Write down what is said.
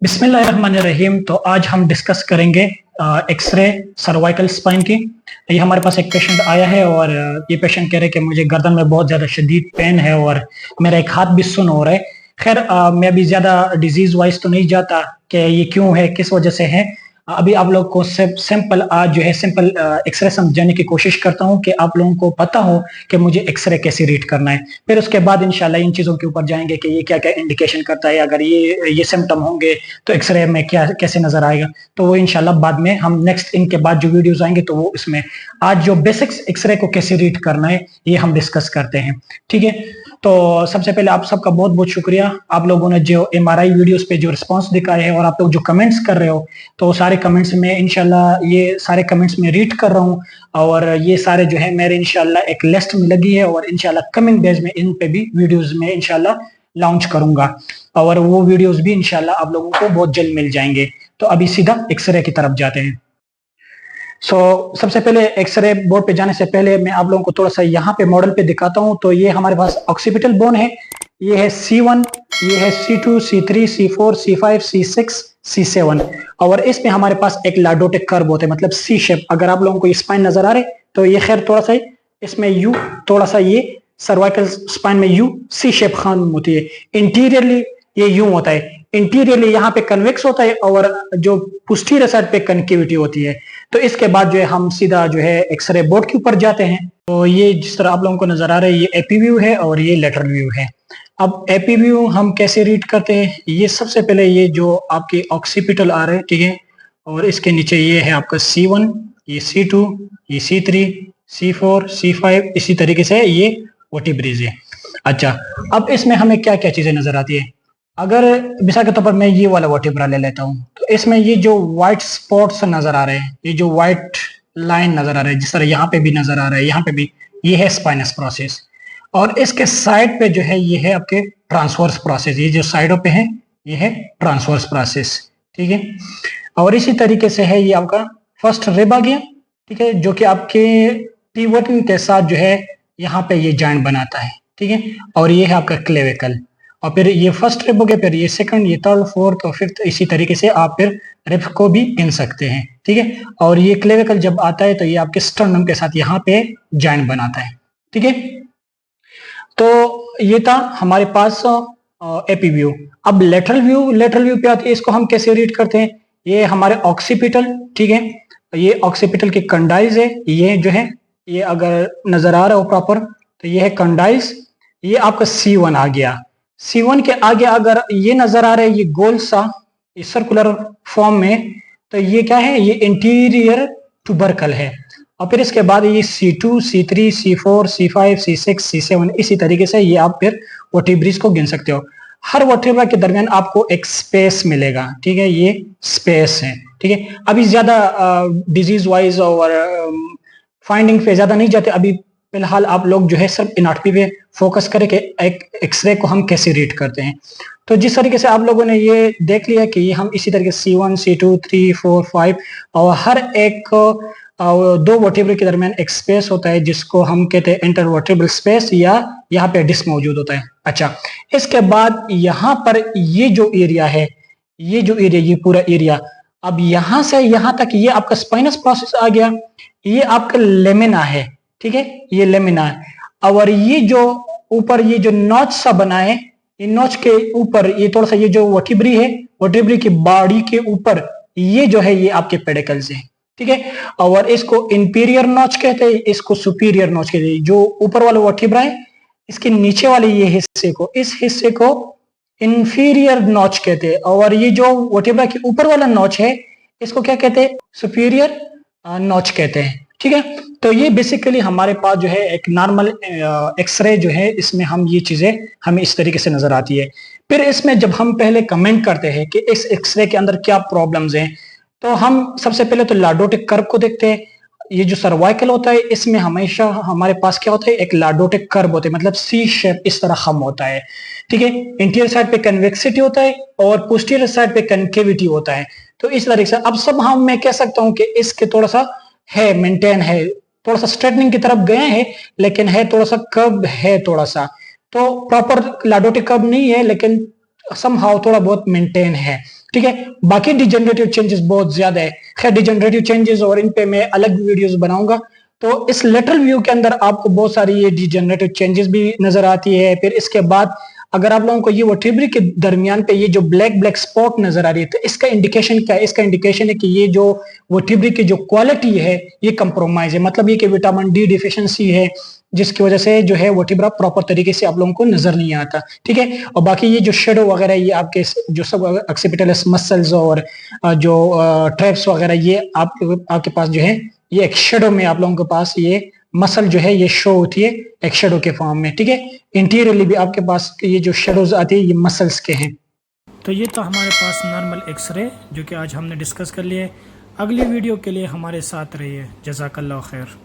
बिस्मिल्लाहिर्रहमानिर्रहीम। तो आज हम डिस्कस करेंगे एक्सरे सर्वाइकल स्पाइन की। ये हमारे पास एक पेशेंट आया है और ये पेशेंट कह रहे हैं कि मुझे गर्दन में बहुत ज़्यादा शदीद पेन है और मेरा एक हाथ भी सुन्न हो रहा है। खैर मैं अभी ज़्यादा डिजीज़ वाइज तो नहीं जाता कि ये क्यों है, किस वजह से है। अभी आप लोग को सिंपल आज जो है सिंपल एक्सरे समझाने की कोशिश करता हूँ कि आप लोगों को पता हो कि मुझे एक्सरे कैसे रीड करना है। फिर उसके बाद इंशाल्लाह इन चीज़ों के ऊपर जाएंगे कि ये क्या क्या इंडिकेशन करता है, अगर ये सिम्टम होंगे तो एक्सरे में क्या कैसे नजर आएगा। तो वो इंशाल्लाह बाद में हम नेक्स्ट इनके बाद जो वीडियोस आएंगे तो वो इसमें आज जो बेसिक्स एक्सरे को कैसे रीड करना है ये हम डिस्कस करते हैं। ठीक है, तो सबसे पहले आप सबका बहुत बहुत शुक्रिया। आप लोगों ने जो एमआरआई वीडियोस पे जो रिस्पांस दिखाए है और आप लोग जो कमेंट्स कर रहे हो, तो सारे कमेंट्स में इंशाल्लाह ये सारे कमेंट्स में रीड कर रहा हूँ और ये सारे जो है मेरे इंशाल्लाह एक लिस्ट में लगी है और इंशाल्लाह कमिंग डेज में इन पे भी वीडियोस में इंशाल्लाह लॉन्च करूंगा और वो वीडियोस भी इंशाल्लाह आप लोगों को बहुत जल्द मिल जाएंगे। तो अभी सीधा एक्सरे की तरफ जाते हैं। सबसे पहले एक्सरे बोर्ड पे जाने से पहले मैं आप लोगों को थोड़ा सा यहाँ पे मॉडल पे दिखाता हूँ। तो ये हमारे पास ऑक्सीपिटल बोन है, ये है C1, ये है C2, C3, C4, C5, C6, C7 और इसमें हमारे पास एक लाडोटिक कर्व होते हैं, मतलब सी शेप। अगर आप लोगों को ये स्पाइन नजर आ रहे तो ये खैर थोड़ा सा इसमें यू, थोड़ा सा ये सर्वाइकल स्पाइन में यू सी शेप खान होती है। इंटीरियरली ये यूं होता है, इंटीरियरली यहाँ पे कन्वेक्स होता है और जो पोस्टीरियर साइड पे कनकेविटी होती है। तो इसके बाद जो है हम सीधा जो है एक्सरे बोर्ड के ऊपर जाते हैं। तो ये जिस तरह आप लोगों को नजर आ रहा है ये एपी व्यू है और ये लेटरल व्यू है। अब एपी व्यू हम कैसे रीड करते हैं, ये सबसे पहले ये जो आपके ऑक्सीपिटल आ रहे हैं, ठीक है, और इसके नीचे ये है आपका C1, ये C2, ये C3, C4, C5, इसी तरीके से ये वर्टिब्रेज है। अच्छा, अब इसमें हमें क्या क्या चीजें नजर आती है। अगर मिसाल के तौर पर मैं ये वाला वर्टिब्रा ले लेता हूँ तो इसमें ये जो व्हाइट स्पॉट्स नजर आ रहे हैं, ये जो व्हाइट लाइन नजर आ रहा है, जिस तरह यहाँ पे भी नजर आ रहा है, यहाँ पे भी, ये है स्पाइनस प्रोसेस और इसके साइड पे जो है ये है आपके ट्रांसवर्स प्रोसेस। ये जो साइडों पे है ये है ट्रांसवर्स प्रोसेस, ठीक है। और इसी तरीके से है ये आपका फर्स्ट रिब आ गया, ठीक है, जो कि आपके पिवोटिंग के साथ जो है यहाँ पे ये जॉइंट बनाता है, ठीक है। और ये है आपका क्लेविकल और फिर ये फर्स्ट रिब हो गया, फिर ये सेकंड, ये थर्ड, फोर्थ और फिफ्थ, इसी तरीके से आप फिर रिब को भी गिन सकते हैं, ठीक है। और ये क्लेविकल जब आता है तो ये आपके स्टर्नम के साथ यहाँ पे जॉइंट बनाता है, ठीक है। तो ये था हमारे पास एपी व्यू। अब लेटरल व्यू पे आती है, इसको हम कैसे रीड करते हैं। ये हमारे ऑक्सीपिटल, ठीक है, ये ऑक्सीपिटल की कंडाइज है, ये जो है ये अगर नजर आ रहा हो प्रॉपर तो ये है कंडाइज। ये आपका C1 आ गया। C1 के आगे अगर ये नजर आ रहा है ये गोल सा सर्कुलर फॉर्म में, तो ये क्या है, ये इंटीरियर ट्यूबरकल है। और फिर इसके बाद ये C2, C3, C4, C5, C6, C7, इसी तरीके से ये आप फिर वर्टिब्रेज को गिन सकते हो। हर वर्टिब्रा के दरमियान आपको एक स्पेस मिलेगा, ठीक है, ये स्पेस है, ठीक है। अभी ज्यादा डिजीज वाइज और फाइंडिंग पे ज्यादा नहीं जाते, अभी फिलहाल आप लोग जो है सिर्फ एनाटॉमी पे फोकस करें कि एक एक्सरे को हम कैसे रीड करते हैं। तो जिस तरीके से आप लोगों ने ये देख लिया कि ये हम इसी तरीके से C1, C2, 3, 4, 5 और हर एक दो वर्टिब्रे के दरमियान एक स्पेस होता है जिसको हम कहते हैं इंटरवर्टिब्रल स्पेस, या यहाँ पे डिस्क मौजूद होता है। अच्छा, इसके बाद यहाँ पर ये जो एरिया है, ये जो एरिया, ये पूरा एरिया, अब यहां से यहां तक ये आपका स्पाइनस प्रोसेस आ गया, ये आपका लेमिना है, ठीक है, ये लेमिना है। और ये जो ऊपर ये जो नॉच सा बना है, ये नॉच के ऊपर ये थोड़ा सा ये जो वर्टिब्री है, वर्टिब्री की बॉडी के ऊपर ये जो है ये आपके पेडिकल्स है, ठीक है। और इसको इंफीरियर नॉच कहते हैं, इसको सुपीरियर नॉच कहते हैं। जो ऊपर वाला वर्टिब्रा है इसके नीचे वाले ये हिस्से को, इस हिस्से को इंफीरियर नॉच कहते हैं और ये जो वर्टिब्रा के ऊपर वाला नॉच है इसको क्या कहते हैं, सुपीरियर नॉच कहते हैं, ठीक है। तो ये बेसिकली हमारे पास जो है एक नॉर्मल एक्सरे जो है, इसमें हम ये चीजें हमें इस तरीके से नजर आती है। फिर इसमें जब हम पहले कमेंट करते हैं कि इस एक्सरे के अंदर क्या प्रॉब्लम्स हैं, तो हम सबसे पहले तो लाडोटिक कर्व को देखते हैं। ये जो सर्वाइकल होता है इसमें हमेशा हमारे पास क्या होता है, एक लाडोटिक कर्व होता है, मतलब सी शेप इस तरह खम होता है, ठीक है। इंटीरियर साइड पे कन्वेक्सिटी होता है और पोस्टीरियर साइड पे कनकेविटी होता है। तो इस तरीके से अब सब हम मैं कह सकता हूं कि इसके थोड़ा सा है मेंटेन है, थोड़ा सा स्ट्रेटनिंग की तरफ गए हैं, लेकिन है थोड़ा सा कर्व है थोड़ा सा, तो प्रॉपर लाडोटिक कर्व नहीं है, लेकिन समहाउ थोड़ा बहुत मेंटेन है, ठीक है। बाकी डिजेनरेटिव चेंजेस बहुत ज्यादा है। खैर डिजेनरेटिव चेंजेस और इन पे मैं अलग वीडियोस बनाऊंगा। तो इस लेटरल व्यू के अंदर आपको बहुत सारी ये डिजेनरेटिव चेंजेस भी नजर आती है। फिर इसके बाद अगर आप लोगों को ये वर्टिब्री के दरमियान पे ये जो ब्लैक ब्लैक स्पॉट नजर आ रही है, तो इसका इंडिकेशन क्या है? इसका इंडिकेशन है कि ये जो वर्टिब्री की जो क्वालिटी है ये कंप्रोमाइज है, मतलब ये कि विटामिन डी डिफिशियंसी है, जिसकी वजह से जो है वर्टिब्रा प्रॉपर तरीके से आप लोगों को नजर नहीं आता, ठीक है। और बाकी ये जो शेडो वगैरह ये आपके जो सब ऑक्सीपिटलस मसल्स और जो ट्रैप्स वगैरह ये आपके पास जो है ये एक शेडो में आप लोगों के पास ये मसल जो है ये शो होती है एक शेडो के फॉर्म में, ठीक है। इंटीरियरली भी आपके पास ये जो शेडोज आती है ये मसल्स के हैं। तो ये तो हमारे पास नॉर्मल एक्सरे जो कि आज हमने डिस्कस कर लिए। अगली वीडियो के लिए हमारे साथ रहिए। जज़ाकल्लाह खैर।